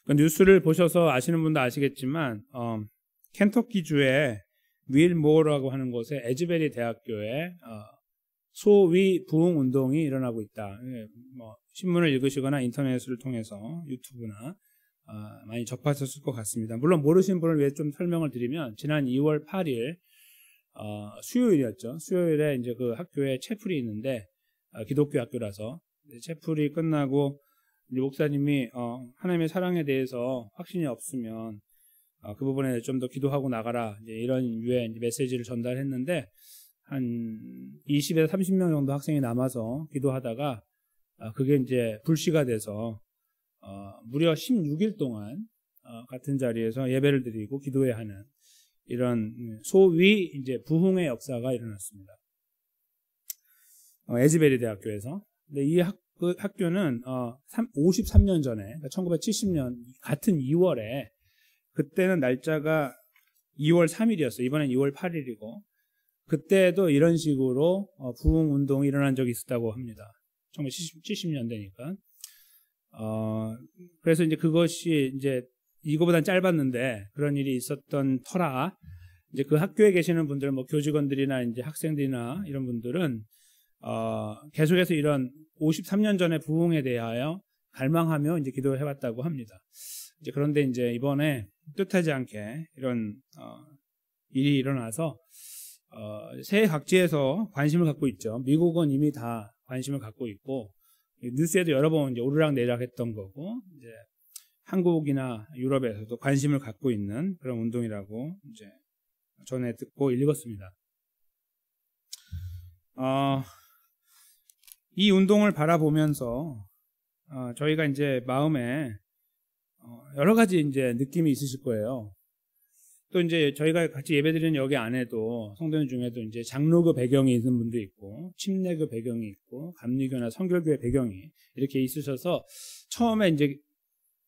그 뉴스를 보셔서 아시는 분도 아시겠지만 켄터키주의 윌모어라고 하는 곳에 에즈베리 대학교에 소위 부흥 운동이 일어나고 있다. 뭐 신문을 읽으시거나 인터넷을 통해서 유튜브나 많이 접하셨을 것 같습니다. 물론 모르신 분을 위해 좀 설명을 드리면 지난 2월 8일 수요일이었죠. 수요일에 이제 그 학교에 채플이 있는데 기독교 학교라서 채플이 끝나고 이제 목사님이 하나님의 사랑에 대해서 확신이 없으면 그 부분에 좀 더 기도하고 나가라 이제 이런 유의 메시지를 전달했는데 한 20에서 30명 정도 학생이 남아서 기도하다가 그게 이제 불씨가 돼서 무려 16일 동안 같은 자리에서 예배를 드리고 기도해야 하는 이런 소위 이제 부흥의 역사가 일어났습니다. 에즈베리 대학교에서. 근데 이 학교는 53년 전에, 그러니까 1970년 같은 2월에 그때는 날짜가 2월 3일이었어요. 이번엔 2월 8일이고 그때도 이런 식으로 부흥 운동이 일어난 적이 있었다고 합니다. 1970년대니까. 그래서 이제 그것이 이제 이거보단 짧았는데 그런 일이 있었던 터라 이제 그 학교에 계시는 분들, 뭐 교직원들이나 이제 학생들이나 이런 분들은 계속해서 이런 53년 전의 부흥에 대하여 갈망하며 이제 기도를 해왔다고 합니다. 이제 그런데 이제 이번에 뜻하지 않게 이런 일이 일어나서 세계 각지에서 관심을 갖고 있죠. 미국은 이미 다 관심을 갖고 있고 뉴스에도 여러 번 이제 오르락내리락 했던 거고 이제 한국이나 유럽에서도 관심을 갖고 있는 그런 운동이라고 이제 전에 듣고 읽었습니다. 이 운동을 바라보면서 저희가 이제 마음에 여러 가지 이제 느낌이 있으실 거예요. 또 이제 저희가 같이 예배드리는 여기 안에도 성도님 중에도 이제 장로교 배경이 있는 분도 있고 침례교 배경이 있고 감리교나 성결교의 배경이 이렇게 있으셔서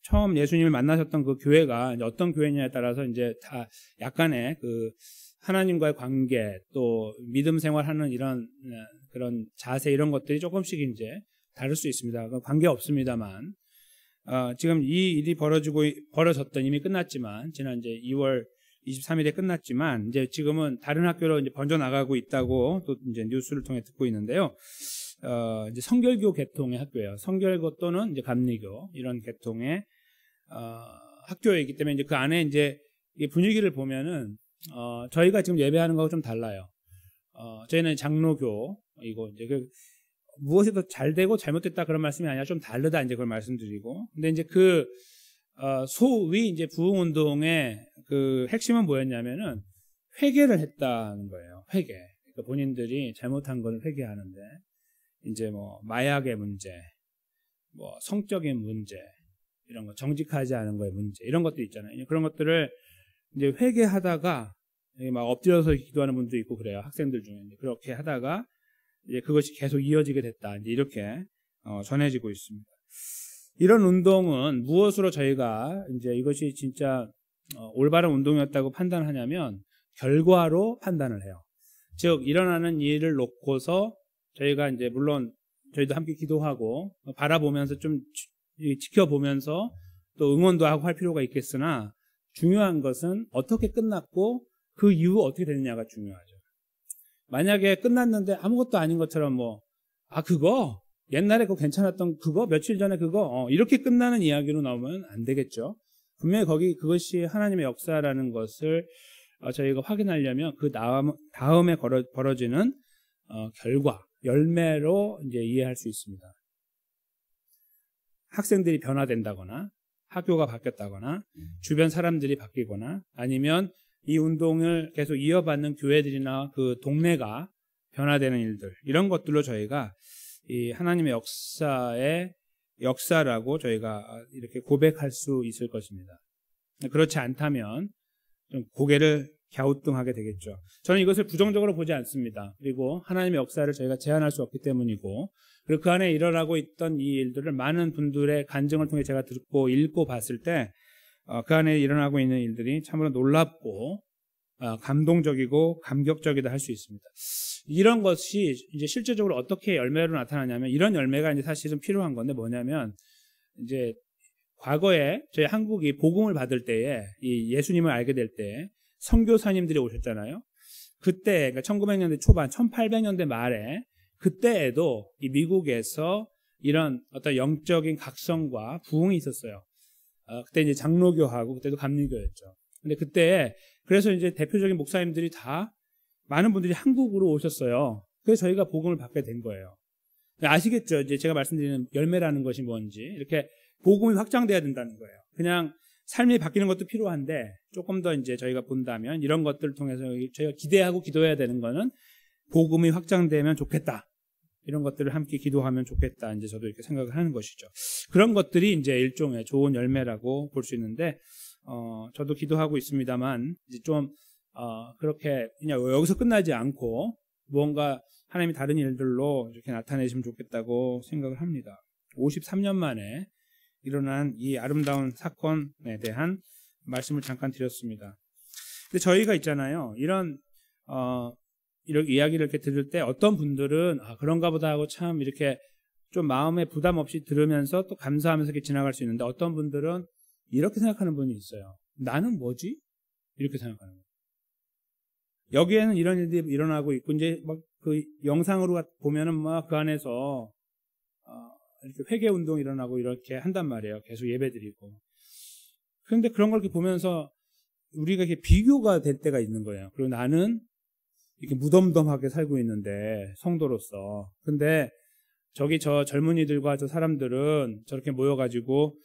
처음 예수님을 만나셨던 그 교회가 이제 어떤 교회냐에 따라서 이제 다 약간의 그 하나님과의 관계 또 믿음 생활하는 이런 그런 자세 이런 것들이 조금씩 이제 다를 수 있습니다. 관계 없습니다만 지금 이 일이 벌어졌던 이미 끝났지만 지난 이제 2월 23일에 끝났지만 이제 지금은 다른 학교로 이제 번져 나가고 있다고 또 이제 뉴스를 통해 듣고 있는데요. 이제 성결교 계통의 학교예요. 성결교 또는 이제 감리교 이런 계통의 학교이기 때문에 이제 그 안에 이제 분위기를 보면은 저희가 지금 예배하는 거하고 좀 달라요. 저희는 장로교이고 이제 무엇이 더 잘 되고 잘못됐다 그런 말씀이 아니라 좀 다르다 이제 그걸 말씀드리고 근데 이제 소위 이제 부흥 운동의 그 핵심은 뭐였냐면은 회개를 했다는 거예요. 회개. 그러니까 본인들이 잘못한 걸 회개하는데 이제 뭐 마약의 문제, 뭐 성적인 문제 이런 거 정직하지 않은 거의 문제 이런 것들 있잖아요. 그런 것들을 이제 회개하다가 막 엎드려서 기도하는 분도 있고 그래요. 학생들 중에 이제 그렇게 하다가 이제 그것이 계속 이어지게 됐다. 이제 이렇게 전해지고 있습니다. 이런 운동은 무엇으로 저희가 이제 이것이 진짜 올바른 운동이었다고 판단하냐면 결과로 판단을 해요. 즉 일어나는 일을 놓고서 저희가 이제 물론 저희도 함께 기도하고 바라보면서 좀 지켜보면서 또 응원도 하고 할 필요가 있겠으나 중요한 것은 어떻게 끝났고 그 이후 어떻게 되느냐가 중요하죠. 만약에 끝났는데 아무것도 아닌 것처럼 그거 옛날에 그거 괜찮았던 그거 며칠 전에 그거 이렇게 끝나는 이야기로 나오면 안 되겠죠. 분명히 그것이 하나님의 역사라는 것을 저희가 확인하려면 그 다음에 벌어지는 결과 열매로 이제 이해할 수 있습니다. 학생들이 변화된다거나 학교가 바뀌었다거나 주변 사람들이 바뀌거나 아니면 이 운동을 계속 이어받는 교회들이나 그 동네가 변화되는 일들 이런 것들로 저희가 이 하나님의 역사라고 저희가 이렇게 고백할 수 있을 것입니다. 그렇지 않다면 좀 고개를 갸우뚱하게 되겠죠. 저는 이것을 부정적으로 보지 않습니다. 그리고 하나님의 역사를 저희가 제한할 수 없기 때문이고 그리고 그 안에 일어나고 있던 이 일들을 많은 분들의 간증을 통해 제가 듣고 읽고 봤을 때 그 안에 일어나고 있는 일들이 참으로 놀랍고 감동적이고 감격적이다 할 수 있습니다. 이런 것이 이제 실제적으로 어떻게 열매로 나타나냐면 이런 열매가 이제 사실은 필요한 건데 뭐냐면 이제 과거에 저희 한국이 복음을 받을 때에 이 예수님을 알게 될 때 선교사님들이 오셨잖아요. 그때 그러니까 1900년대 초반, 1800년대 말에 그때에도 이 미국에서 이런 어떤 영적인 각성과 부흥이 있었어요. 그때 이제 장로교하고 그때도 감리교였죠. 근데 그때 그래서 이제 대표적인 목사님들이 다 많은 분들이 한국으로 오셨어요. 그래서 저희가 복음을 받게 된 거예요. 아시겠죠? 이제 제가 말씀드리는 열매라는 것이 뭔지. 이렇게 복음이 확장돼야 된다는 거예요. 그냥 삶이 바뀌는 것도 필요한데 조금 더 이제 저희가 본다면 이런 것들을 통해서 저희가 기대하고 기도해야 되는 거는 복음이 확장되면 좋겠다. 이런 것들을 함께 기도하면 좋겠다. 이제 저도 이렇게 생각을 하는 것이죠. 그런 것들이 이제 일종의 좋은 열매라고 볼 수 있는데, 저도 기도하고 있습니다만, 이제 좀, 그렇게 그냥 여기서 끝나지 않고 무언가 하나님이 다른 일들로 이렇게 나타내시면 좋겠다고 생각을 합니다. 53년 만에 일어난 이 아름다운 사건에 대한 말씀을 잠깐 드렸습니다. 근데 저희가 있잖아요. 이런 이야기를 이렇게 들을 때 어떤 분들은 그런가 보다 하고 참 이렇게 좀 마음에 부담 없이 들으면서 또 감사하면서 이렇게 지나갈 수 있는데 어떤 분들은 이렇게 생각하는 분이 있어요. 나는 뭐지? 이렇게 생각하는 거예요. 여기에는 이런 일들이 일어나고 있고 이제 막 그 영상으로 보면은 막 그 안에서 이렇게 회개 운동 일어나고 이렇게 한단 말이에요. 계속 예배드리고. 그런데 그런 걸 이렇게 보면서 우리가 이렇게 비교가 될 때가 있는 거예요. 그리고 나는 이렇게 무덤덤하게 살고 있는데 성도로서. 근데 저기 저 젊은이들과 저 사람들은 저렇게 모여가지고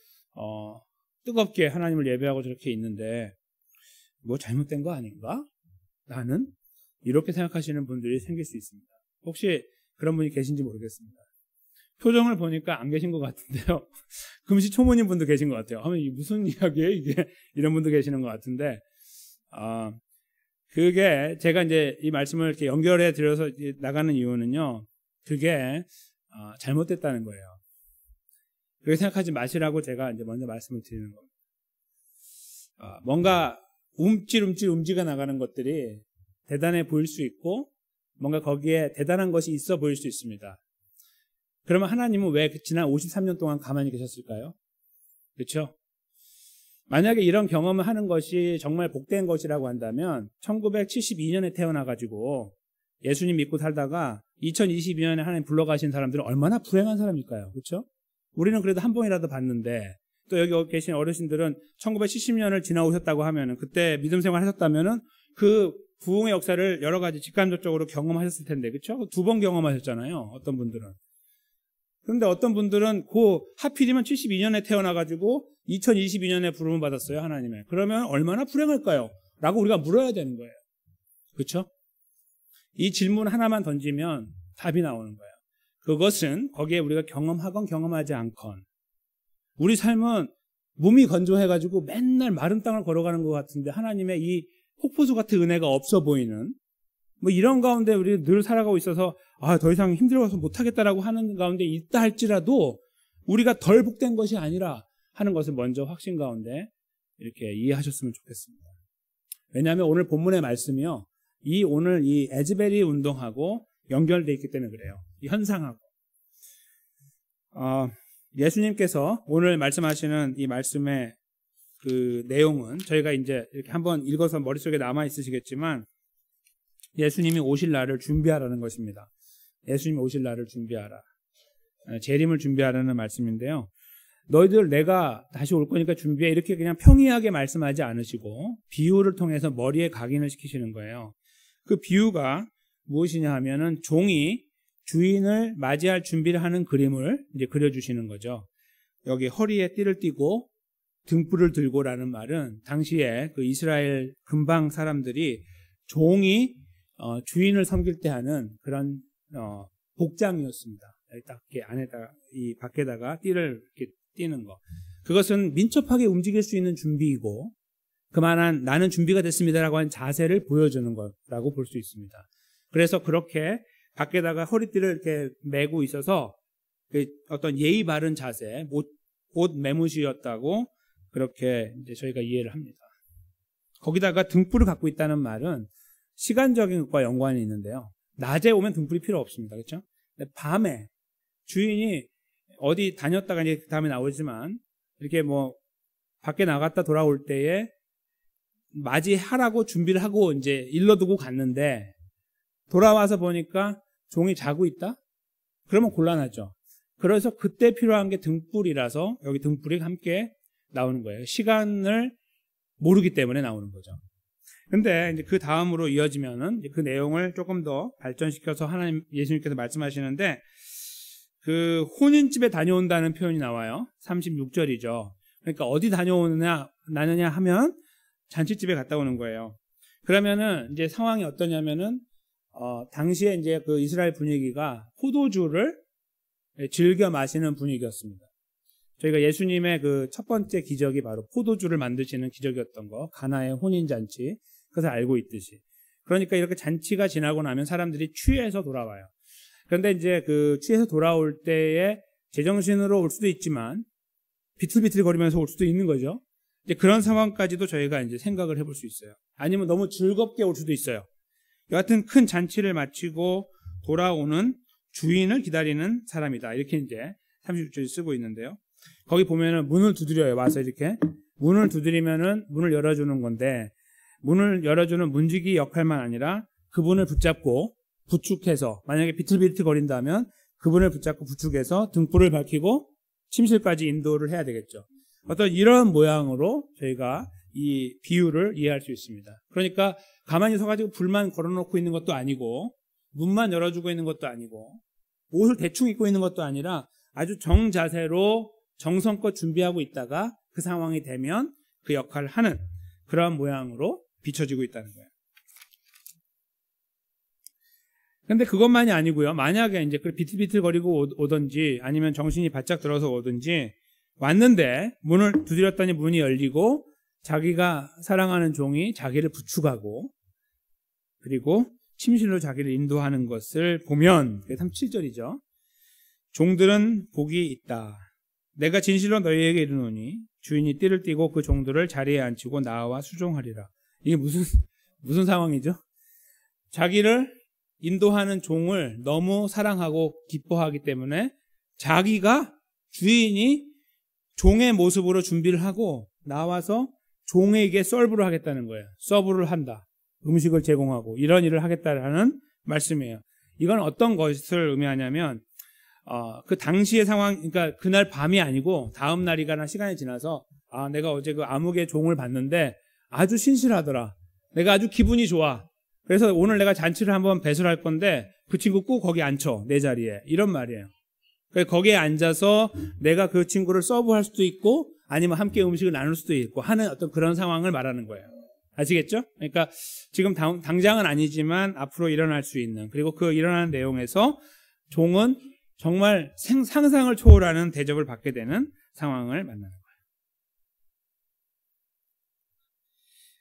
뜨겁게 하나님을 예배하고 저렇게 있는데 뭐 잘못된 거 아닌가? 나는? 이렇게 생각하시는 분들이 생길 수 있습니다. 혹시 그런 분이 계신지 모르겠습니다. 표정을 보니까 안 계신 것 같은데요. 금시초문인 분도 계신 것 같아요. 이게 무슨 이야기예요? 이게 이런 분도 계시는 것 같은데 그게 제가 이제 이 말씀을 이렇게 연결해 드려서 나가는 이유는요. 그게 잘못됐다는 거예요. 그렇게 생각하지 마시라고 제가 이제 먼저 말씀을 드리는 겁니다. 뭔가 움찔움찔 움직여 나가는 것들이 대단해 보일 수 있고 뭔가 거기에 대단한 것이 있어 보일 수 있습니다. 그러면 하나님은 왜 지난 53년 동안 가만히 계셨을까요? 그렇죠? 만약에 이런 경험을 하는 것이 정말 복된 것이라고 한다면 1972년에 태어나가지고 예수님 믿고 살다가 2022년에 하나님 불러가신 사람들은 얼마나 불행한 사람일까요? 그렇죠? 우리는 그래도 한 번이라도 봤는데 또 여기 계신 어르신들은 1970년을 지나오셨다고 하면은 그때 믿음 생활 하셨다면은 그 부흥의 역사를 여러 가지 직간접적으로 경험하셨을 텐데, 그렇죠? 2번 경험하셨잖아요. 어떤 분들은. 그런데 어떤 분들은 하필이면 72년에 태어나가지고 2022년에 부름을 받았어요, 하나님의. 그러면 얼마나 불행할까요? 라고 우리가 물어야 되는 거예요. 그렇죠? 이 질문 하나만 던지면 답이 나오는 거예요. 그것은 거기에 우리가 경험하건 경험하지 않건 우리 삶은 몸이 건조해가지고 맨날 마른 땅을 걸어가는 것 같은데 하나님의 이 폭포수 같은 은혜가 없어 보이는 뭐 이런 가운데 우리 늘 살아가고 있어서 더 이상 힘들어서 못하겠다라고 하는 가운데 있다 할지라도 우리가 덜 복된 것이 아니라 하는 것을 먼저 확신 가운데 이렇게 이해하셨으면 좋겠습니다. 왜냐하면 오늘 본문의 말씀이요. 오늘 이 에즈베리 운동하고 연결되어 있기 때문에 그래요. 이 현상하고. 예수님께서 오늘 말씀하시는 이 말씀의 그 내용은 저희가 이제 이렇게 한번 읽어서 머릿속에 남아 있으시겠지만 예수님이 오실 날을 준비하라는 것입니다. 예수님이 오실 날을 준비하라. 재림을 준비하라는 말씀인데요. 너희들 내가 다시 올 거니까 준비해. 이렇게 그냥 평이하게 말씀하지 않으시고 비유를 통해서 머리에 각인을 시키시는 거예요. 그 비유가 무엇이냐 하면은 종이 주인을 맞이할 준비를 하는 그림을 이제 그려주시는 거죠. 여기 허리에 띠를 띠고 등불을 들고라는 말은 당시에 그 이스라엘 근방 사람들이 종이 주인을 섬길 때 하는 그런 복장이었습니다. 딱 이렇게 안에다가 이 밖에다가 띠를 이렇게 띠는 거. 그것은 민첩하게 움직일 수 있는 준비이고 그만한 나는 준비가 됐습니다라고 하는 자세를 보여주는 거라고 볼 수 있습니다. 그래서 그렇게 밖에다가 허리띠를 이렇게 메고 있어서 어떤 예의 바른 자세, 옷 매무시였다고 그렇게 이제 저희가 이해를 합니다. 거기다가 등불을 갖고 있다는 말은 시간적인 것과 연관이 있는데요. 낮에 오면 등불이 필요 없습니다. 그렇죠? 근데 밤에 주인이 어디 다녔다가 이제 그 다음에 나오지만 이렇게 뭐 밖에 나갔다 돌아올 때에 맞이하라고 준비를 하고 이제 일러두고 갔는데 돌아와서 보니까 종이 자고 있다? 그러면 곤란하죠. 그래서 그때 필요한 게 등불이라서 여기 등불이 함께 나오는 거예요. 시간을 모르기 때문에 나오는 거죠. 근데 이제 그 다음으로 이어지면은 그 내용을 조금 더 발전시켜서 하나님, 예수님께서 말씀하시는데 그 혼인집에 다녀온다는 표현이 나와요. 36절이죠. 그러니까 어디 나느냐 하면 잔치집에 갔다 오는 거예요. 그러면은 이제 상황이 어떠냐면은 당시에 이제 그 이스라엘 분위기가 포도주를 즐겨 마시는 분위기였습니다. 저희가 예수님의 그 첫 번째 기적이 바로 포도주를 만드시는 기적이었던 거, 가나의 혼인잔치, 그것을 알고 있듯이. 그러니까 이렇게 잔치가 지나고 나면 사람들이 취해서 돌아와요. 그런데 이제 그 취해서 돌아올 때에 제정신으로 올 수도 있지만 비틀비틀거리면서 올 수도 있는 거죠. 이제 그런 상황까지도 저희가 이제 생각을 해볼 수 있어요. 아니면 너무 즐겁게 올 수도 있어요. 여하튼 큰 잔치를 마치고 돌아오는 주인을 기다리는 사람이다. 이렇게 이제 36절에 쓰고 있는데요. 거기 보면은 문을 두드려요. 와서 이렇게 문을 두드리면은 문을 열어주는 건데, 문을 열어주는 문지기 역할만 아니라 그분을 붙잡고 부축해서, 만약에 비틀비틀 거린다면 그분을 붙잡고 부축해서 등불을 밝히고 침실까지 인도를 해야 되겠죠. 어떤 이런 모양으로 저희가 이 비유를 이해할 수 있습니다. 그러니까 가만히 서가지고 불만 걸어놓고 있는 것도 아니고 문만 열어주고 있는 것도 아니고 옷을 대충 입고 있는 것도 아니라 아주 정자세로 정성껏 준비하고 있다가 그 상황이 되면 그 역할을 하는 그런 모양으로 비춰지고 있다는 거예요. 근데 그것만이 아니고요. 만약에 이제 비틀비틀거리고 오든지 아니면 정신이 바짝 들어서 오든지 왔는데 문을 두드렸더니 문이 열리고 자기가 사랑하는 종이 자기를 부축하고 그리고 침실로 자기를 인도하는 것을 보면, 37절이죠. 종들은 복이 있다. 내가 진실로 너희에게 이르노니 주인이 띠를 띠고 그 종들을 자리에 앉히고 나와 수종하리라. 이게 무슨 상황이죠? 자기를 인도하는 종을 너무 사랑하고 기뻐하기 때문에 자기가, 주인이 종의 모습으로 준비를 하고 나와서 종에게 서브를 하겠다는 거예요. 서브를 한다. 음식을 제공하고 이런 일을 하겠다라는 말씀이에요. 이건 어떤 것을 의미하냐면 그 당시의 상황, 그러니까 그날 밤이 아니고 다음 날이거나 시간이 지나서 내가 어제 그 아무개 종을 봤는데 아주 신실하더라. 내가 아주 기분이 좋아. 그래서 오늘 내가 잔치를 한번 배설할 건데 그 친구 꼭 거기 앉혀, 내 자리에. 이런 말이에요. 그러니까 거기에 앉아서 내가 그 친구를 서브할 수도 있고 아니면 함께 음식을 나눌 수도 있고 하는 어떤 그런 상황을 말하는 거예요. 아시겠죠? 그러니까 지금 당장은 아니지만 앞으로 일어날 수 있는, 그리고 그 일어나는 내용에서 종은 정말 상상을 초월하는 대접을 받게 되는 상황을 만나는 거예요.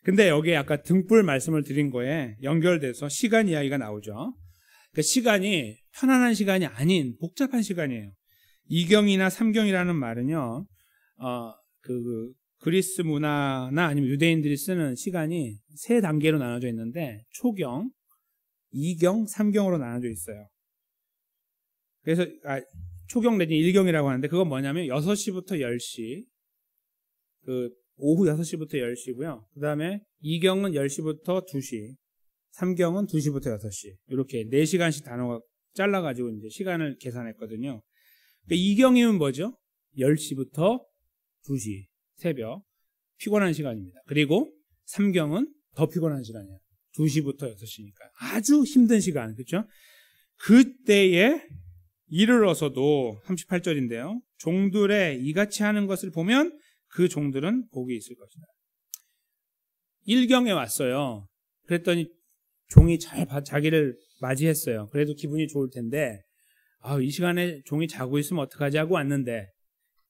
근데 여기에 아까 등불 말씀을 드린 거에 연결돼서 시간 이야기가 나오죠. 그 시간이 편안한 시간이 아닌 복잡한 시간이에요. 2경이나 3경이라는 말은요, 그리스 문화나 아니면 유대인들이 쓰는 시간이 세 단계로 나눠져 있는데 초경, 2경, 3경으로 나눠져 있어요. 그래서 초경 내지 1경이라고 하는데 그건 뭐냐면 6시부터 10시, 오후 6시부터 10시고요. 그 다음에 2경은 10시부터 2시, 3경은 2시부터 6시. 이렇게 4시간씩 단어가 잘라가지고 이제 시간을 계산했거든요. 그러니까 2경이면 뭐죠? 10시부터 2시, 새벽. 피곤한 시간입니다. 그리고 3경은 더 피곤한 시간이에요. 2시부터 6시니까. 아주 힘든 시간. 그렇죠? 그때에 이르러서도 38절인데요. 종들의 이같이 하는 것을 보면 그 종들은 복이 있을 것이다. 1경에 왔어요. 그랬더니 종이 잘 자기를 맞이했어요. 그래도 기분이 좋을 텐데 이 시간에 종이 자고 있으면 어떡하지 하고 왔는데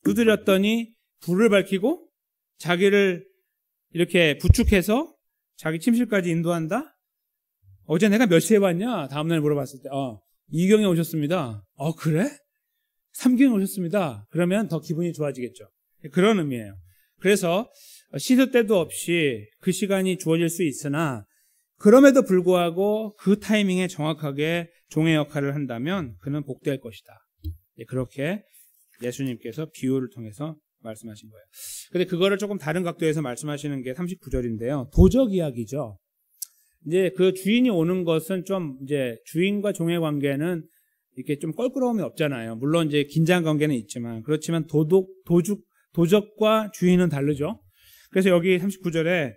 두드렸더니 불을 밝히고 자기를 이렇게 부축해서 자기 침실까지 인도한다? 어제 내가 몇 시에 왔냐? 다음날 물어봤을 때 2경에 오셨습니다. 그래? 3경에 오셨습니다. 그러면 더 기분이 좋아지겠죠. 그런 의미예요. 그래서 시도 때도 없이 그 시간이 주어질 수 있으나 그럼에도 불구하고 그 타이밍에 정확하게 종의 역할을 한다면 그는 복될 것이다. 그렇게 예수님께서 비유를 통해서 말씀하신 거예요. 근데 그거를 조금 다른 각도에서 말씀하시는 게 39절인데요. 도적 이야기죠. 이제 그 주인이 오는 것은 좀 이제 주인과 종의 관계는 이렇게 좀 껄끄러움이 없잖아요. 물론 이제 긴장 관계는 있지만 그렇지만 도적과 주인은 다르죠. 그래서 여기 39절에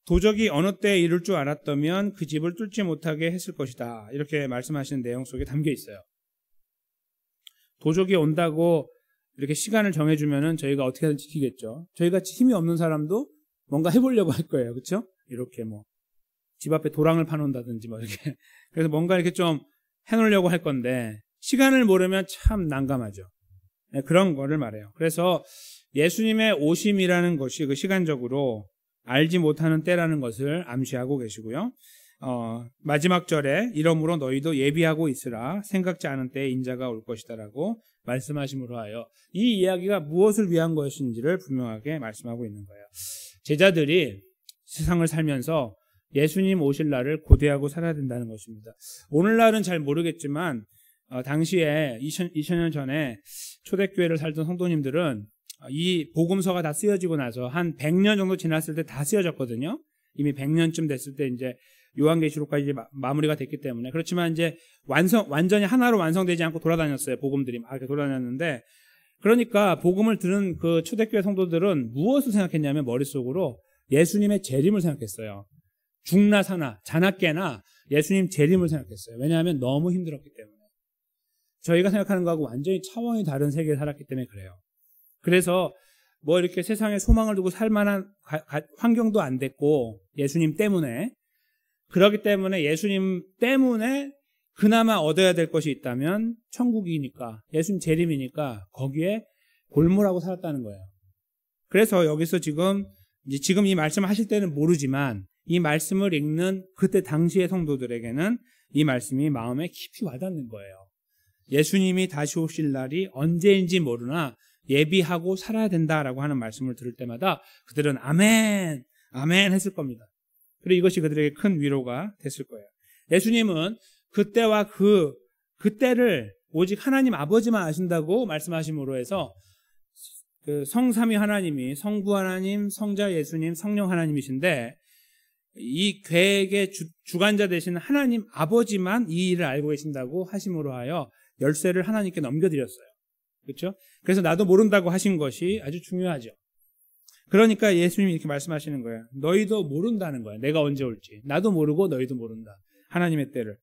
도적이 어느 때에 이룰 줄 알았다면 그 집을 뚫지 못하게 했을 것이다. 이렇게 말씀하시는 내용 속에 담겨 있어요. 도적이 온다고 이렇게 시간을 정해주면은 저희가 어떻게든 지키겠죠. 저희같이 힘이 없는 사람도 뭔가 해보려고 할 거예요. 그렇죠? 이렇게 뭐 집 앞에 도랑을 파놓는다든지 뭐 이렇게. 그래서 뭔가 이렇게 좀 해놓으려고 할 건데 시간을 모르면 참 난감하죠. 네, 그런 거를 말해요. 그래서 예수님의 오심이라는 것이 그 시간적으로 알지 못하는 때라는 것을 암시하고 계시고요. 마지막 절에 이러므로 너희도 예비하고 있으라 생각지 않은 때에 인자가 올 것이다라고 말씀하심으로 하여 이 이야기가 무엇을 위한 것인지를 분명하게 말씀하고 있는 거예요. 제자들이 세상을 살면서 예수님 오실 날을 고대하고 살아야 된다는 것입니다. 오늘날은 잘 모르겠지만 당시에 2000년 전에 초대교회를 살던 성도님들은 이 복음서가 다 쓰여지고 나서 한 100년 정도 지났을 때 다 쓰여졌거든요. 이미 100년쯤 됐을 때 이제 요한계시록까지 마무리가 됐기 때문에. 그렇지만 이제 완전히 하나로 완성되지 않고 돌아다녔어요. 복음들이 막 이렇게 돌아다녔는데, 그러니까 복음을 들은 그 초대교회 성도들은 무엇을 생각했냐면 머릿속으로 예수님의 재림을 생각했어요. 죽나 사나 자나 깨나 예수님 재림을 생각했어요. 왜냐하면 너무 힘들었기 때문에. 저희가 생각하는 거하고 완전히 차원이 다른 세계에 살았기 때문에 그래요. 그래서 뭐 이렇게 세상에 소망을 두고 살 만한 환경도 안 됐고 예수님 때문에, 그렇기 때문에 예수님 때문에 그나마 얻어야 될 것이 있다면 천국이니까, 예수님 재림이니까 거기에 골몰하고 살았다는 거예요. 그래서 여기서 지금 이 말씀을 하실 때는 모르지만 이 말씀을 읽는 그때 당시의 성도들에게는 이 말씀이 마음에 깊이 와닿는 거예요. 예수님이 다시 오실 날이 언제인지 모르나 예비하고 살아야 된다라고 하는 말씀을 들을 때마다 그들은 아멘, 아멘 했을 겁니다. 그리고 이것이 그들에게 큰 위로가 됐을 거예요. 예수님은 그때와 그때를 오직 하나님 아버지만 아신다고 말씀하심으로 해서 그 성삼위 하나님이 성부 하나님, 성자 예수님, 성령 하나님이신데 이 계획의 주관자 되신 하나님 아버지만 이 일을 알고 계신다고 하심으로 하여 열쇠를 하나님께 넘겨드렸어요. 그렇죠? 그래서 나도 모른다고 하신 것이 아주 중요하죠. 그러니까 예수님이 이렇게 말씀하시는 거예요. 너희도 모른다는 거예요. 내가 언제 올지. 나도 모르고 너희도 모른다. 하나님의 때를.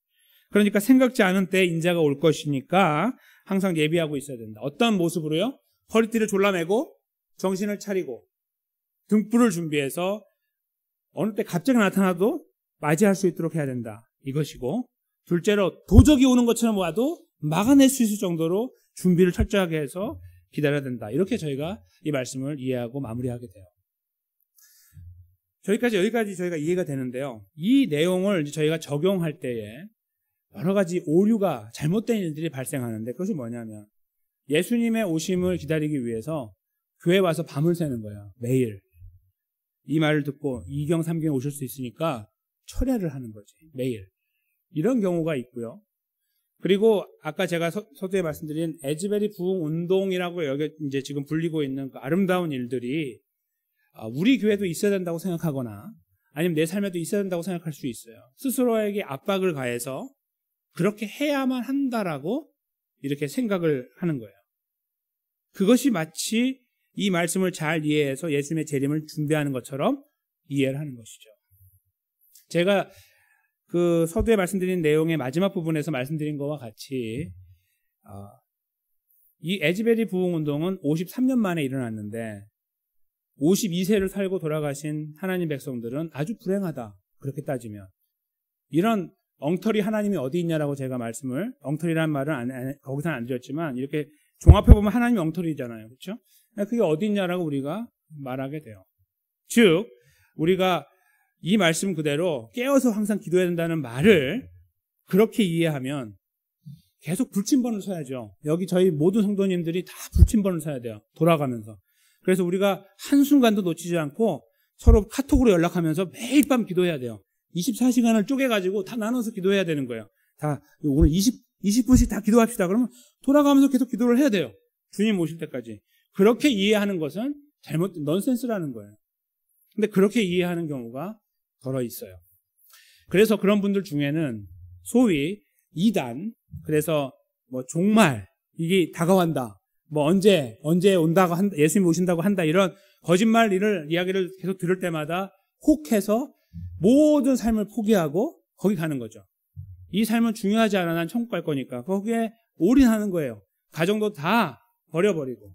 그러니까 생각지 않은 때에 인자가 올 것이니까 항상 예비하고 있어야 된다. 어떤 모습으로요? 허리띠를 졸라매고 정신을 차리고 등불을 준비해서 어느 때 갑자기 나타나도 맞이할 수 있도록 해야 된다. 이것이고, 둘째로 도적이 오는 것처럼 와도 막아낼 수 있을 정도로 준비를 철저하게 해서 기다려야 된다. 이렇게 저희가 이 말씀을 이해하고 마무리하게 돼요. 여기까지 저희가 이해가 되는데요. 이 내용을 저희가 적용할 때에 여러 가지 오류가, 잘못된 일들이 발생하는데, 그것이 뭐냐면 예수님의 오심을 기다리기 위해서 교회에 와서 밤을 새는 거예요. 매일. 이 말을 듣고 2경, 3경에 오실 수 있으니까 철야를 하는 거지. 매일. 이런 경우가 있고요. 그리고 아까 제가 서두에 말씀드린 에즈베리 부흥 운동이라고 여기 이제 지금 불리고 있는 그 아름다운 일들이 우리 교회도 있어야 된다고 생각하거나 아니면 내 삶에도 있어야 된다고 생각할 수 있어요. 스스로에게 압박을 가해서 그렇게 해야만 한다라고 이렇게 생각을 하는 거예요. 그것이 마치 이 말씀을 잘 이해해서 예수님의 재림을 준비하는 것처럼 이해를 하는 것이죠. 제가 그 서두에 말씀드린 내용의 마지막 부분에서 말씀드린 것과 같이 이 에즈베리 부흥운동은 53년 만에 일어났는데 52세를 살고 돌아가신 하나님 백성들은 아주 불행하다. 그렇게 따지면. 이런 엉터리 하나님이 어디 있냐라고 제가 말씀을, 엉터리라는 말은 거기서는 안 드렸지만 이렇게 종합해보면 하나님이 엉터리잖아요. 그렇죠? 그게 어디 있냐라고 우리가 말하게 돼요. 즉 우리가 이 말씀 그대로 깨어서 항상 기도해야 된다는 말을 그렇게 이해하면 계속 불침번을 서야죠. 여기 저희 모든 성도님들이 다 불침번을 서야 돼요. 돌아가면서. 그래서 우리가 한순간도 놓치지 않고 서로 카톡으로 연락하면서 매일 밤 기도해야 돼요. 24시간을 쪼개가지고 다 나눠서 기도해야 되는 거예요. 다 오늘 20분씩 다 기도합시다. 그러면 돌아가면서 계속 기도를 해야 돼요. 주님 오실 때까지. 그렇게 이해하는 것은 넌센스라는 거예요. 근데 그렇게 이해하는 경우가 덜어 있어요. 그래서 그런 분들 중에는 소위 이단, 그래서 뭐 종말, 이게 다가간다, 뭐 언제 온다고 한다, 예수님 오신다고 한다, 이런 거짓말 이야기를 계속 들을 때마다 혹해서 모든 삶을 포기하고 거기 가는 거죠. 이 삶은 중요하지 않아, 난 천국 갈 거니까. 거기에 올인하는 거예요. 가정도 다 버려버리고,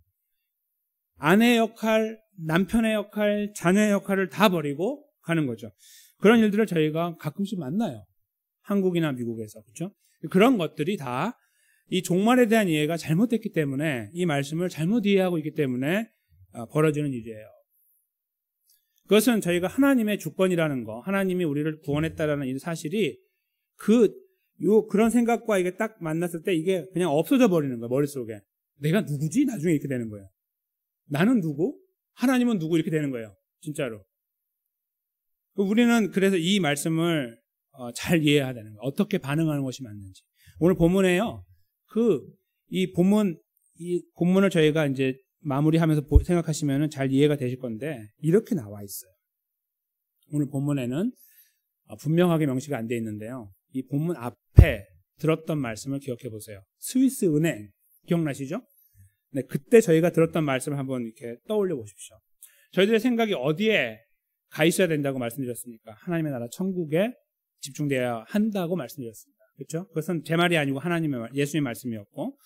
아내의 역할, 남편의 역할, 자녀의 역할을 다 버리고 가는 거죠. 그런 일들을 저희가 가끔씩 만나요. 한국이나 미국에서. 그렇죠? 그런 것들이 다 이 종말에 대한 이해가 잘못됐기 때문에, 이 말씀을 잘못 이해하고 있기 때문에 벌어지는 일이에요. 그것은 저희가 하나님의 주권이라는 거, 하나님이 우리를 구원했다라는 이 사실이 그런 생각과 이게 딱 만났을 때 이게 그냥 없어져 버리는 거예요, 머릿속에. 내가 누구지? 나중에 이렇게 되는 거예요. 나는 누구? 하나님은 누구? 이렇게 되는 거예요. 진짜로. 우리는 그래서 이 말씀을 잘 이해해야 되는 거예요. 어떻게 반응하는 것이 맞는지. 오늘 본문에요. 이 본문을 저희가 이제 마무리하면서 생각하시면 잘 이해가 되실 건데, 이렇게 나와 있어요. 오늘 본문에는 분명하게 명시가 안 돼 있는데요. 이 본문 앞에 들었던 말씀을 기억해 보세요. 스위스 은행 기억나시죠? 네, 그때 저희가 들었던 말씀을 한번 이렇게 떠올려 보십시오. 저희들의 생각이 어디에 가 있어야 된다고 말씀드렸습니까? 하나님의 나라 천국에 집중되어야 한다고 말씀드렸습니다. 그렇죠? 그것은 제 말이 아니고 예수님의 말씀이었고,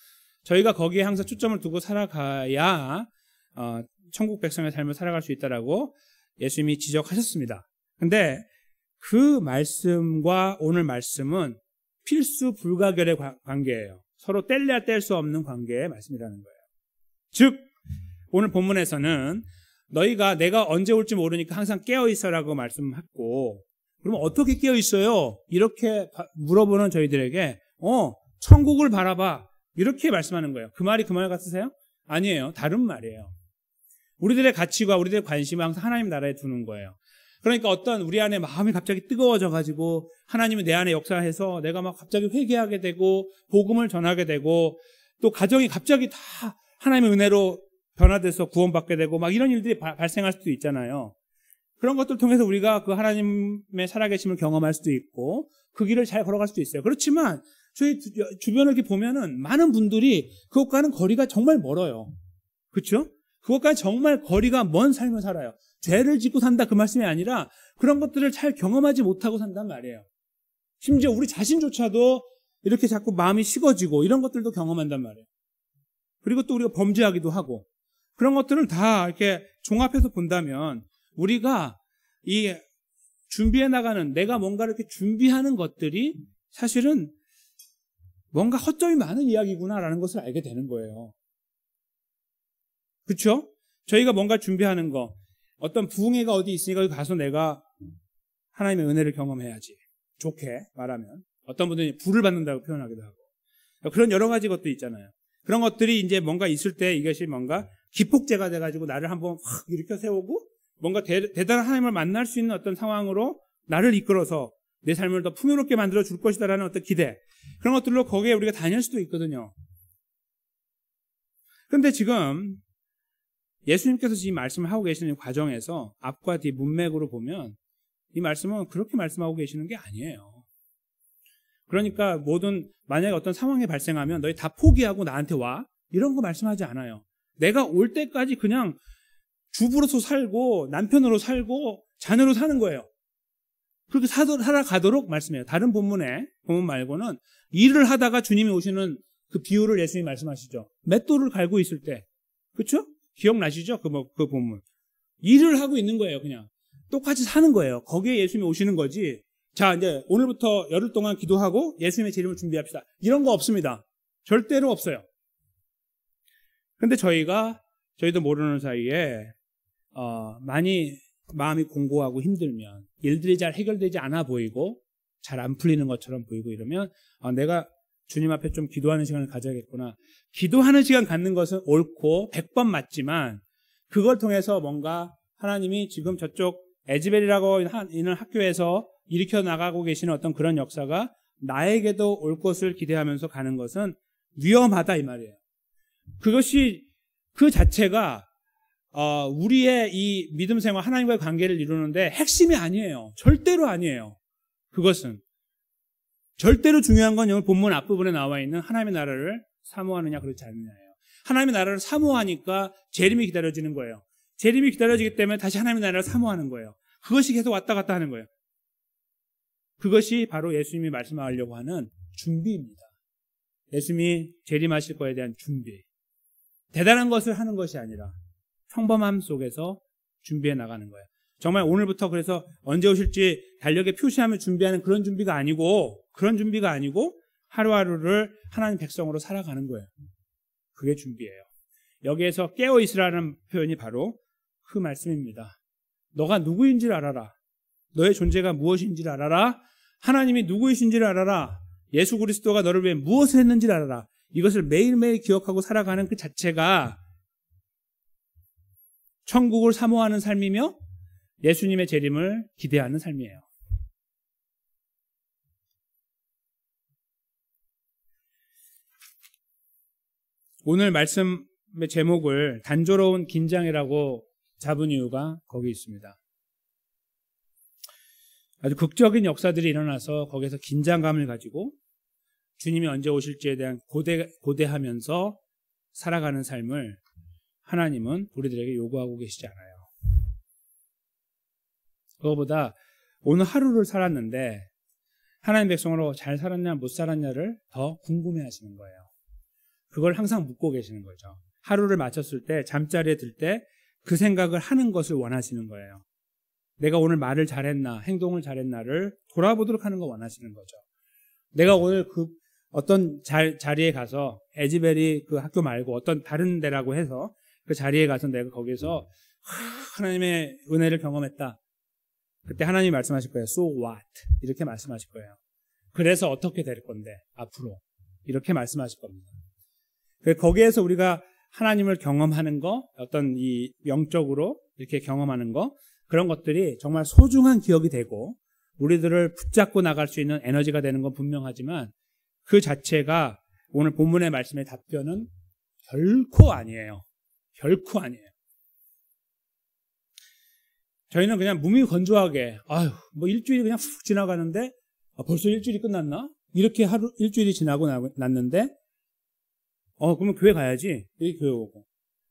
저희가 거기에 항상 초점을 두고 살아가야 천국 백성의 삶을 살아갈 수 있다라고 예수님이 지적하셨습니다. 근데 그 말씀과 오늘 말씀은 필수 불가결의 관계예요. 서로 뗄래야 뗄 수 없는 관계의 말씀이라는 거예요. 즉, 오늘 본문에서는 너희가 내가 언제 올지 모르니까 항상 깨어있어라고 말씀했고, 그러면 어떻게 깨어있어요? 이렇게 물어보는 저희들에게 천국을 바라봐, 이렇게 말씀하는 거예요. 그 말이 그 말 같으세요? 아니에요. 다른 말이에요. 우리들의 가치와 우리들의 관심을 항상 하나님 나라에 두는 거예요. 그러니까 어떤 우리 안에 마음이 갑자기 뜨거워져가지고 하나님이 내 안에 역사해서 내가 막 갑자기 회개하게 되고 복음을 전하게 되고, 또 가정이 갑자기 다 하나님의 은혜로 변화돼서 구원받게 되고 막 이런 일들이 발생할 수도 있잖아요. 그런 것들을 통해서 우리가 그 하나님의 살아계심을 경험할 수도 있고 그 길을 잘 걸어갈 수도 있어요. 그렇지만 저희 주변을 이렇게 보면은 많은 분들이 그것과는 거리가 정말 멀어요. 그렇죠? 그것과는 정말 거리가 먼 삶을 살아요. 죄를 짓고 산다 그 말씀이 아니라 그런 것들을 잘 경험하지 못하고 산단 말이에요. 심지어 우리 자신조차도 이렇게 자꾸 마음이 식어지고 이런 것들도 경험한단 말이에요. 그리고 또 우리가 범죄하기도 하고, 그런 것들을 다 이렇게 종합해서 본다면 우리가 이 준비해 나가는, 내가 뭔가 이렇게 준비하는 것들이 사실은 뭔가 허점이 많은 이야기구나라는 것을 알게 되는 거예요. 그렇죠? 저희가 뭔가 준비하는 거, 어떤 부흥회가 어디 있으니까 여기 가서 내가 하나님의 은혜를 경험해야지. 좋게 말하면 어떤 분들이 불을 받는다고 표현하기도 하고, 그런 여러 가지 것도 있잖아요. 그런 것들이 이제 뭔가 있을 때 이것이 뭔가 기폭제가 돼가지고 나를 한번 확 일으켜 세우고 뭔가 대단한 하나님을 만날 수 있는 어떤 상황으로 나를 이끌어서 내 삶을 더 풍요롭게 만들어 줄 것이다라는 어떤 기대, 그런 것들로 거기에 우리가 다닐 수도 있거든요. 그런데 지금 예수님께서 이 말씀을 하고 계시는 과정에서 앞과 뒤 문맥으로 보면 이 말씀은 그렇게 말씀하고 계시는 게 아니에요. 그러니까 만약에 어떤 상황이 발생하면 너희 다 포기하고 나한테 와, 이런 거 말씀하지 않아요. 내가 올 때까지 그냥 주부로서 살고 남편으로 살고 자녀로 사는 거예요. 그렇게 살아가도록 말씀해요. 다른 본문 말고는 일을 하다가 주님이 오시는 그 비유를 예수님이 말씀하시죠. 맷돌을 갈고 있을 때, 그렇죠? 기억나시죠? 그 본문. 일을 하고 있는 거예요. 그냥 똑같이 사는 거예요. 거기에 예수님이 오시는 거지. 자, 이제 오늘부터 열흘 동안 기도하고 예수님의 재림을 준비합시다, 이런 거 없습니다. 절대로 없어요. 근데 저희도 모르는 사이에 많이 마음이 공고하고 힘들면, 일들이 잘 해결되지 않아 보이고 잘 안 풀리는 것처럼 보이고 이러면 내가 주님 앞에 좀 기도하는 시간을 가져야겠구나. 기도하는 시간 갖는 것은 옳고 100번 맞지만, 그걸 통해서 뭔가 하나님이 지금 저쪽 에즈벨이라고 있는 학교에서 일으켜 나가고 계시는 어떤 그런 역사가 나에게도 올 것을 기대하면서 가는 것은 위험하다 이 말이에요. 그것이 그 자체가 우리의 이 믿음 생활, 하나님과의 관계를 이루는데 핵심이 아니에요. 절대로 아니에요. 그것은 절대로 중요한 건 여기 본문 앞부분에 나와 있는 하나님의 나라를 사모하느냐 그렇지 않느냐예요. 하나님의 나라를 사모하니까 재림이 기다려지는 거예요. 재림이 기다려지기 때문에 다시 하나님의 나라를 사모하는 거예요. 그것이 계속 왔다 갔다 하는 거예요. 그것이 바로 예수님이 말씀하려고 하는 준비입니다. 예수님이 재림하실 거에 대한 준비. 대단한 것을 하는 것이 아니라 평범함 속에서 준비해 나가는 거예요. 정말 오늘부터 그래서 언제 오실지 달력에 표시하며 준비하는 그런 준비가 아니고 하루하루를 하나님 백성으로 살아가는 거예요. 그게 준비예요. 여기에서 깨어있으라는 표현이 바로 그 말씀입니다. 너가 누구인지를 알아라. 너의 존재가 무엇인지를 알아라. 하나님이 누구이신지를 알아라. 예수 그리스도가 너를 위해 무엇을 했는지를 알아라. 이것을 매일매일 기억하고 살아가는 그 자체가 천국을 사모하는 삶이며 예수님의 재림을 기대하는 삶이에요. 오늘 말씀의 제목을 단조로운 긴장이라고 잡은 이유가 거기 있습니다. 아주 극적인 역사들이 일어나서 거기서 긴장감을 가지고 주님이 언제 오실지에 대한 고대하면서 살아가는 삶을 하나님은 우리들에게 요구하고 계시지 않아요. 그거보다 오늘 하루를 살았는데 하나님 백성으로 잘 살았냐 못 살았냐를 더 궁금해 하시는 거예요. 그걸 항상 묻고 계시는 거죠. 하루를 마쳤을 때 잠자리에 들 때 그 생각을 하는 것을 원하시는 거예요. 내가 오늘 말을 잘했나 행동을 잘했나를 돌아보도록 하는 거 원하시는 거죠. 내가 오늘 그 어떤 자리에 가서 에즈벨이 그 학교 말고 어떤 다른 데라고 해서 그 자리에 가서 내가 거기서 하나님의 은혜를 경험했다. 그때 하나님이 말씀하실 거예요. So what? 이렇게 말씀하실 거예요. 그래서 어떻게 될 건데 앞으로 이렇게 말씀하실 겁니다. 거기에서 우리가 하나님을 경험하는 거, 어떤 이 영적으로 이렇게 경험하는 거, 그런 것들이 정말 소중한 기억이 되고 우리들을 붙잡고 나갈 수 있는 에너지가 되는 건 분명하지만 그 자체가 오늘 본문의 말씀의 답변은 결코 아니에요. 결코 아니에요. 저희는 그냥 무미건조하게 뭐 일주일이 그냥 훅 지나가는데 벌써 일주일이 끝났나? 이렇게 일주일이 지나고 났는데 그러면 교회 가야지. 여기 교회 오고.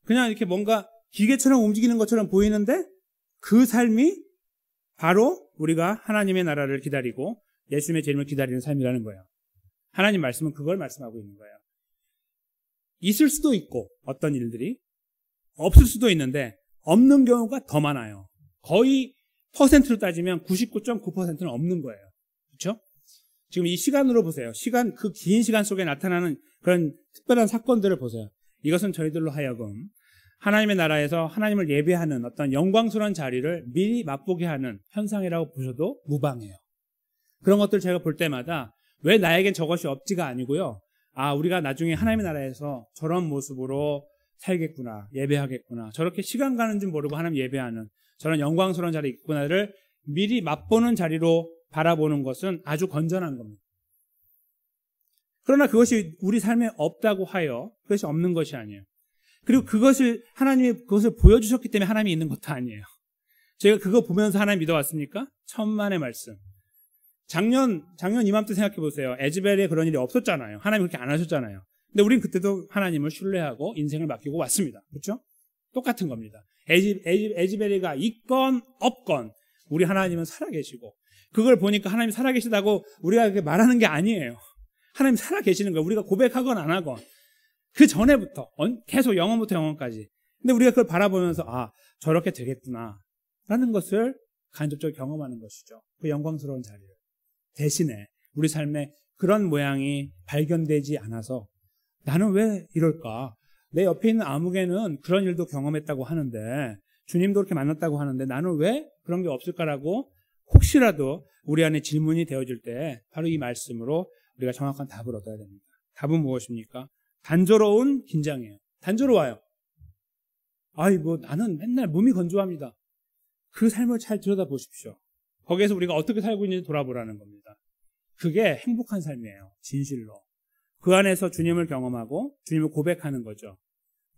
그냥 이렇게 뭔가 기계처럼 움직이는 것처럼 보이는데 그 삶이 바로 우리가 하나님의 나라를 기다리고 예수님의 재림을 기다리는 삶이라는 거예요. 하나님 말씀은 그걸 말씀하고 있는 거예요. 있을 수도 있고 어떤 일들이 없을 수도 있는데 없는 경우가 더 많아요. 거의 퍼센트로 따지면 99.9%는 없는 거예요. 그렇죠? 지금 이 시간으로 보세요. 그 긴 시간 속에 나타나는 그런 특별한 사건들을 보세요. 이것은 저희들로 하여금 하나님의 나라에서 하나님을 예배하는 어떤 영광스러운 자리를 미리 맛보게 하는 현상이라고 보셔도 무방해요. 그런 것들 제가 볼 때마다 왜 나에겐 저것이 없지가 아니고요. 우리가 나중에 하나님의 나라에서 저런 모습으로 살겠구나, 예배하겠구나, 저렇게 시간 가는 줄 모르고 하나님 예배하는 저런 영광스러운 자리에 있구나를 미리 맛보는 자리로 바라보는 것은 아주 건전한 겁니다. 그러나 그것이 우리 삶에 없다고 하여 그것이 없는 것이 아니에요. 그리고 하나님이 그것을 보여주셨기 때문에 하나님이 있는 것도 아니에요. 제가 그거 보면서 하나님 믿어왔습니까? 천만의 말씀. 작년 이맘때 생각해 보세요. 에즈벨에 그런 일이 없었잖아요. 하나님 그렇게 안 하셨잖아요. 근데 우린 그때도 하나님을 신뢰하고 인생을 맡기고 왔습니다. 그렇죠? 똑같은 겁니다. 에즈벨이가 있건 없건 우리 하나님은 살아계시고 그걸 보니까 하나님 살아계시다고 우리가 그렇게 말하는 게 아니에요. 하나님 살아계시는 거예요. 우리가 고백하건 안 하건 그 전에부터 계속 영원부터 영원까지. 근데 우리가 그걸 바라보면서 저렇게 되겠구나 라는 것을 간접적으로 경험하는 것이죠. 그 영광스러운 자리를. 대신에 우리 삶에 그런 모양이 발견되지 않아서 나는 왜 이럴까? 내 옆에 있는 아무개는 그런 일도 경험했다고 하는데 주님도 그렇게 만났다고 하는데 나는 왜 그런 게 없을까라고 혹시라도 우리 안에 질문이 되어질 때 바로 이 말씀으로 우리가 정확한 답을 얻어야 됩니다. 답은 무엇입니까? 단조로운 긴장이에요. 단조로워요. 나는 맨날 몸이 건조합니다. 그 삶을 잘 들여다보십시오. 거기에서 우리가 어떻게 살고 있는지 돌아보라는 겁니다. 그게 행복한 삶이에요. 진실로. 그 안에서 주님을 경험하고 주님을 고백하는 거죠.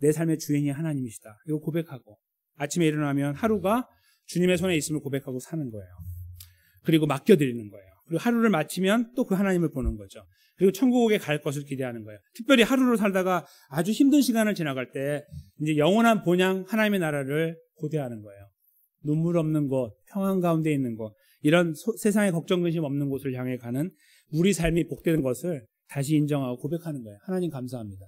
내 삶의 주인이 하나님이시다. 이거 고백하고 아침에 일어나면 하루가 주님의 손에 있음을 고백하고 사는 거예요. 그리고 맡겨드리는 거예요. 그리고 하루를 마치면 또 그 하나님을 보는 거죠. 그리고 천국에 갈 것을 기대하는 거예요. 특별히 하루를 살다가 아주 힘든 시간을 지나갈 때 이제 영원한 본향 하나님의 나라를 고대하는 거예요. 눈물 없는 곳, 평안 가운데 있는 곳, 이런 세상에 걱정 근심 없는 곳을 향해 가는 우리 삶이 복되는 것을 다시 인정하고 고백하는 거예요. 하나님 감사합니다.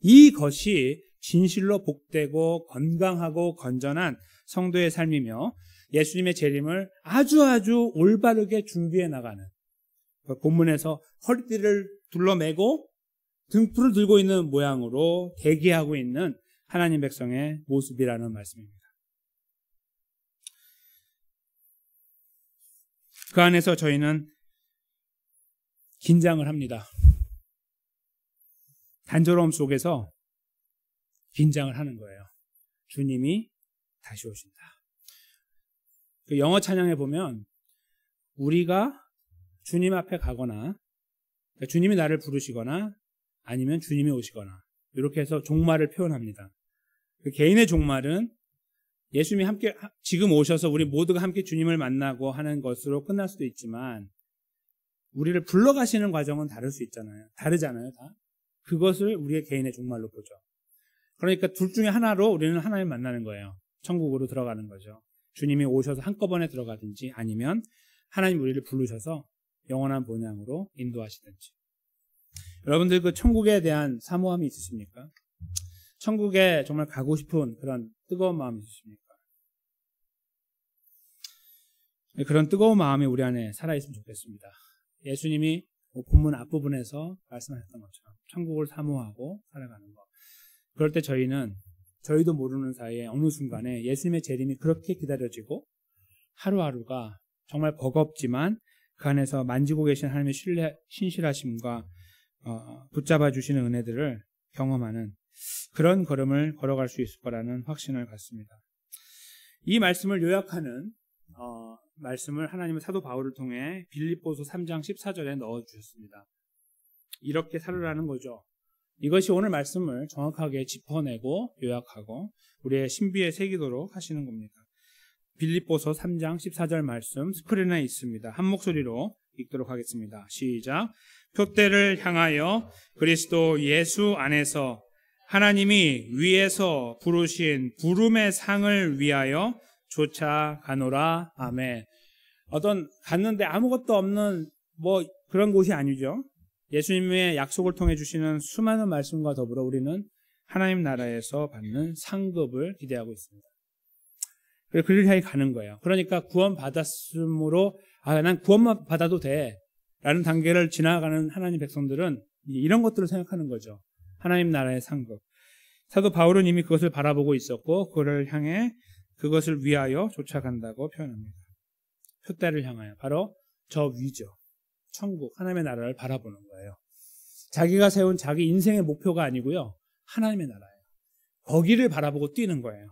이것이 진실로 복되고 건강하고 건전한 성도의 삶이며 예수님의 재림을 아주 올바르게 준비해 나가는, 본문에서 허리띠를 둘러매고 등불을 들고 있는 모양으로 대기하고 있는 하나님 백성의 모습이라는 말씀입니다. 그 안에서 저희는 긴장을 합니다. 단조로움 속에서 긴장을 하는 거예요. 주님이 다시 오신다. 그 영어 찬양에 보면 우리가 주님 앞에 가거나, 그러니까 주님이 나를 부르시거나 아니면 주님이 오시거나, 이렇게 해서 종말을 표현합니다. 그 개인의 종말은 예수님이 함께 지금 오셔서 우리 모두가 함께 주님을 만나고 하는 것으로 끝날 수도 있지만, 우리를 불러가시는 과정은 다르잖아요. 다. 그것을 우리의 개인의 종말로 보죠. 그러니까 둘 중에 하나로 우리는 하나님 만나는 거예요. 천국으로 들어가는 거죠. 주님이 오셔서 한꺼번에 들어가든지 아니면 하나님 우리를 부르셔서 영원한 본향으로 인도하시든지. 여러분들 그 천국에 대한 사모함이 있으십니까? 천국에 정말 가고 싶은 그런 뜨거운 마음이 있으십니까? 그런 뜨거운 마음이 우리 안에 살아있으면 좋겠습니다. 예수님이 본문 앞부분에서 말씀하셨던 것처럼 천국을 사모하고 살아가는 것. 그럴 때 저희도 모르는 사이에 어느 순간에 예수님의 재림이 그렇게 기다려지고 하루하루가 정말 버겁지만 그 안에서 만지고 계신 하나님의 신실하심과 붙잡아 주시는 은혜들을 경험하는 그런 걸음을 걸어갈 수 있을 거라는 확신을 갖습니다. 이 말씀을 요약하는 말씀을 하나님은 사도 바울을 통해 빌립보서 3장 14절에 넣어주셨습니다. 이렇게 살으라는 거죠. 이것이 오늘 말씀을 정확하게 짚어내고 요약하고 우리의 신비에 새기도록 하시는 겁니다. 빌립보서 3장 14절 말씀 스크린에 있습니다. 한 목소리로 읽도록 하겠습니다. 시작. 표대를 향하여 그리스도 예수 안에서 하나님이 위에서 부르신 부름의 상을 위하여 쫓아가노라. 아멘. 갔는데 아무것도 없는 그런 곳이 아니죠. 예수님의 약속을 통해 주시는 수많은 말씀과 더불어 우리는 하나님 나라에서 받는 상급을 기대하고 있습니다. 그래서 그를 향해 가는 거예요. 그러니까 구원 받았으므로 난 구원만 받아도 돼 라는 단계를 지나가는 하나님 백성들은 이런 것들을 생각하는 거죠. 하나님 나라의 상급. 사도 바울은 이미 그것을 바라보고 있었고 그를 향해 그것을 위하여 쫓아간다고 표현합니다. 표대를 향하여, 바로 저 위죠. 천국, 하나님의 나라를 바라보는 거예요. 자기가 세운 자기 인생의 목표가 아니고요, 하나님의 나라예요. 거기를 바라보고 뛰는 거예요.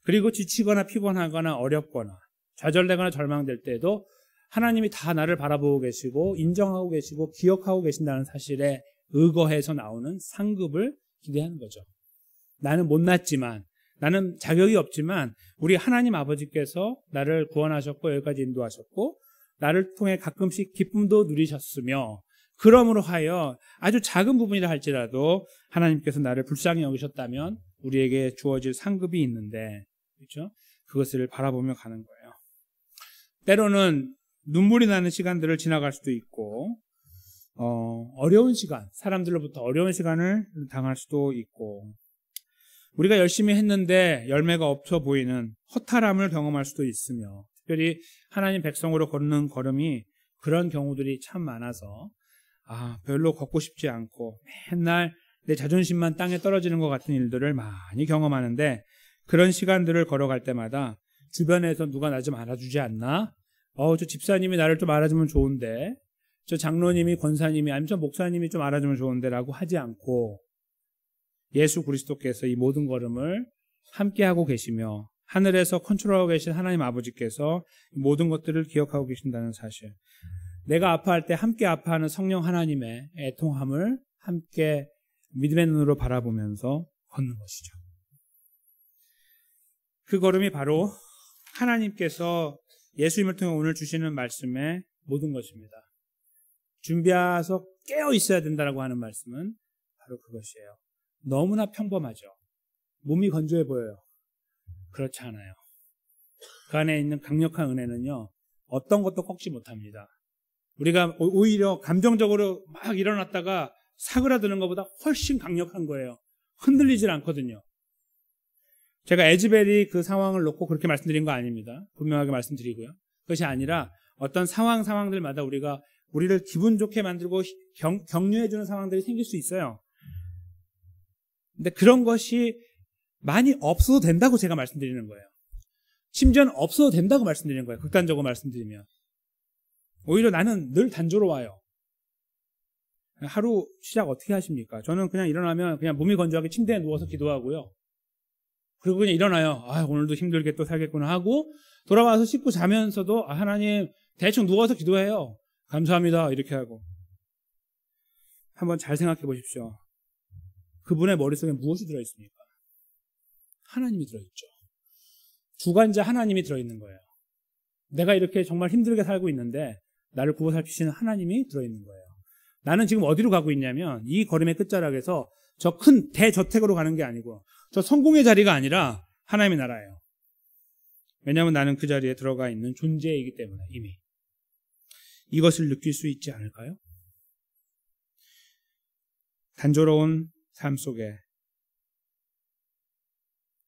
그리고 지치거나 피곤하거나 어렵거나 좌절되거나 절망될 때도 하나님이 다 나를 바라보고 계시고 인정하고 계시고 기억하고 계신다는 사실에 의거해서 나오는 상급을 기대하는 거죠. 나는 못났지만, 나는 자격이 없지만 우리 하나님 아버지께서 나를 구원하셨고 여기까지 인도하셨고 나를 통해 가끔씩 기쁨도 누리셨으며, 그러므로 하여 아주 작은 부분이라 할지라도 하나님께서 나를 불쌍히 여기셨다면 우리에게 주어질 상급이 있는데, 그렇죠? 그것을 바라보며 가는 거예요. 때로는 눈물이 나는 시간들을 지나갈 수도 있고, 어려운 시간, 사람들로부터 어려운 시간을 당할 수도 있고, 우리가 열심히 했는데 열매가 없어 보이는 허탈함을 경험할 수도 있으며, 특별히 하나님 백성으로 걷는 걸음이 그런 경우들이 참 많아서 별로 걷고 싶지 않고 맨날 내 자존심만 땅에 떨어지는 것 같은 일들을 많이 경험하는데, 그런 시간들을 걸어갈 때마다 주변에서 누가 나 좀 알아주지 않나? 저 집사님이 나를 좀 알아주면 좋은데, 저 장로님이, 권사님이, 아니면 저 목사님이 좀 알아주면 좋은데 라고 하지 않고 예수 그리스도께서 이 모든 걸음을 함께하고 계시며 하늘에서 컨트롤하고 계신 하나님 아버지께서 모든 것들을 기억하고 계신다는 사실, 내가 아파할 때 함께 아파하는 성령 하나님의 애통함을 함께 믿음의 눈으로 바라보면서 걷는 것이죠. 그 걸음이 바로 하나님께서 예수님을 통해 오늘 주시는 말씀의 모든 것입니다. 준비해서 깨어 있어야 된다라고 하는 말씀은 바로 그것이에요. 너무나 평범하죠. 몸이 건조해 보여요. 그렇지 않아요. 그 안에 있는 강력한 은혜는요, 어떤 것도 꺾지 못합니다. 우리가 오히려 감정적으로 막 일어났다가 사그라드는 것보다 훨씬 강력한 거예요. 흔들리질 않거든요. 제가 에즈벨이 그 상황을 놓고 그렇게 말씀드린 거 아닙니다. 분명하게 말씀드리고요. 그것이 아니라 어떤 상황들마다 우리가 우리를 기분 좋게 만들고 격려해주는 상황들이 생길 수 있어요. 근데 그런 것이 많이 없어도 된다고 제가 말씀드리는 거예요. 심지어는 없어도 된다고 말씀드리는 거예요. 극단적으로 말씀드리면. 오히려 나는 늘 단조로워요. 하루 시작 어떻게 하십니까? 저는 그냥 일어나면 그냥 몸이 건조하게 침대에 누워서 기도하고요. 그리고 그냥 일어나요. 오늘도 힘들게 또 살겠구나 하고 돌아와서 씻고 자면서도 하나님 대충 누워서 기도해요. 감사합니다. 이렇게 하고. 한번 잘 생각해 보십시오. 그분의 머릿속에 무엇이 들어있습니까? 하나님이 들어있죠. 주관자 하나님이 들어있는 거예요. 내가 이렇게 정말 힘들게 살고 있는데 나를 구워 살피시는 하나님이 들어있는 거예요. 나는 지금 어디로 가고 있냐면 이 걸음의 끝자락에서 저 큰 대저택으로 가는 게 아니고 저 성공의 자리가 아니라 하나님의 나라예요. 왜냐하면 나는 그 자리에 들어가 있는 존재이기 때문에 이미. 이것을 느낄 수 있지 않을까요? 단조로운 삶 속에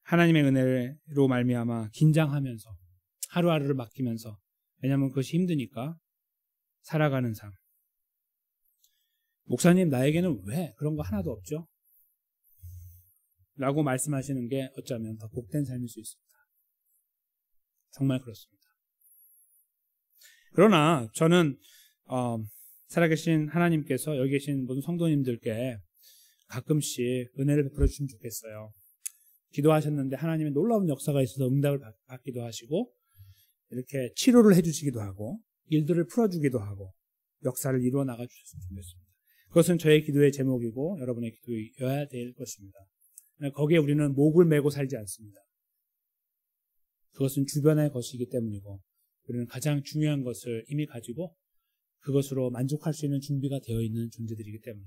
하나님의 은혜로 말미암아 긴장하면서 하루하루를 맡기면서, 왜냐하면 그것이 힘드니까 살아가는 삶. 목사님, 나에게는 왜 그런 거 하나도 없죠? 라고 말씀하시는 게 어쩌면 더 복된 삶일 수 있습니다. 정말 그렇습니다. 그러나 저는 살아계신 하나님께서 여기 계신 모든 성도님들께 가끔씩 은혜를 베풀어 주시면 좋겠어요. 기도하셨는데 하나님의 놀라운 역사가 있어서 응답을 받기도 하시고 이렇게 치료를 해주시기도 하고 일들을 풀어주기도 하고 역사를 이루어 나가 주셨으면 좋겠습니다. 그것은 저의 기도의 제목이고 여러분의 기도여야 될 것입니다. 거기에 우리는 목을 메고 살지 않습니다. 그것은 주변의 것이기 때문이고 우리는 가장 중요한 것을 이미 가지고 그것으로 만족할 수 있는 준비가 되어 있는 존재들이기 때문에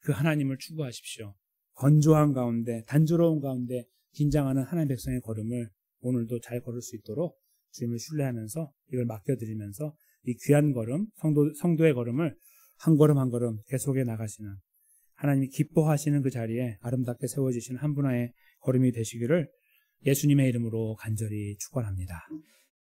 그 하나님을 추구하십시오. 건조한 가운데, 단조로운 가운데 긴장하는 하나님의 백성의 걸음을 오늘도 잘 걸을 수 있도록 주님을 신뢰하면서 이걸 맡겨드리면서 이 귀한 걸음, 성도의 걸음을 한 걸음 한 걸음 계속해 나가시는 하나님이 기뻐하시는 그 자리에 아름답게 세워지시는 한 분의 걸음이 되시기를 예수님의 이름으로 간절히 축원합니다.